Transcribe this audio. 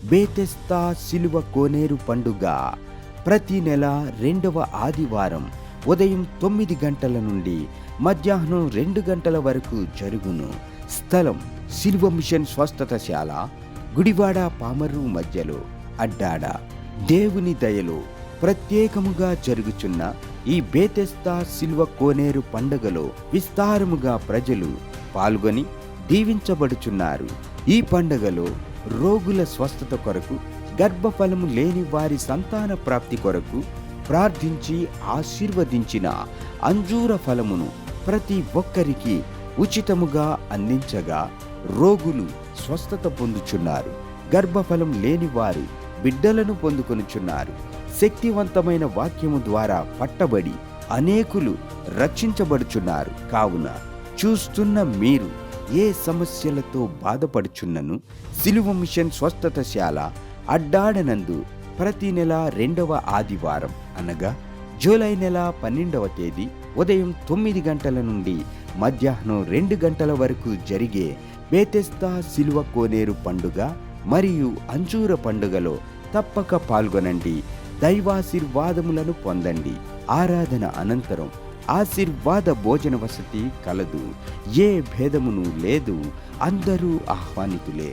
బేతెస్తా సిలువ కోనేరు పండుగ ప్రతి నెల 2వ ఆదివారం ఉదయం 9 గంటల నుండి మధ్యాహ్నం 2 గంటల వరకు జరుగును. స్థలం సిలువ మిషన్ స్వస్థతశాల, గుడివాడ పామర్రు మధ్యలో అడ్డాడ. దేవుని దయలో ప్రత్యేకముగా జరుగుచున్న ఈ బేతెస్తా సిలువ కోనేరు పండుగలో విస్తారముగా ప్రజలు పాల్గొని దీవించబడుచున్నారు. ఈ పండుగలో రోగుల స్వస్థత కొరకు, గర్భఫలము లేని వారి సంతాన ప్రాప్తి కొరకు ప్రార్థించి ఆశీర్వదించిన అంజూర ఫలమును ప్రతి ఒక్కరికి ఉచితముగా అందించగా రోగులు స్వస్థత పొందుచున్నారు. గర్భఫలం లేని వారు బిడ్డలను పొందుకొనుచున్నారు. శక్తివంతమైన వాక్యము ద్వారా పట్టబడి అనేకులు రక్షించబడుచున్నారు. కావున చూస్తున్న మీరు ఏ సమస్యలతో బాధపడుచున్నను సిలువ మిషన్ స్వస్థతశాల అడ్డాడనందు ప్రతి నెల 2వ ఆదివారం అనగా జూలై నెల 12వ తేదీ ఉదయం 9 గంటల నుండి మధ్యాహ్నం 2 గంటల వరకు జరిగే బేతెస్తా సిలువ కోనేరు పండుగ మరియు అంజూర పండుగలో తప్పక పాల్గొనండి. దైవాశీర్వాదములను పొందండి. ఆరాధన అనంతరం ఆశీర్వాద భోజన వసతి కలదు. ఏ భేదమును లేదు. అందరూ ఆహ్వానితులే.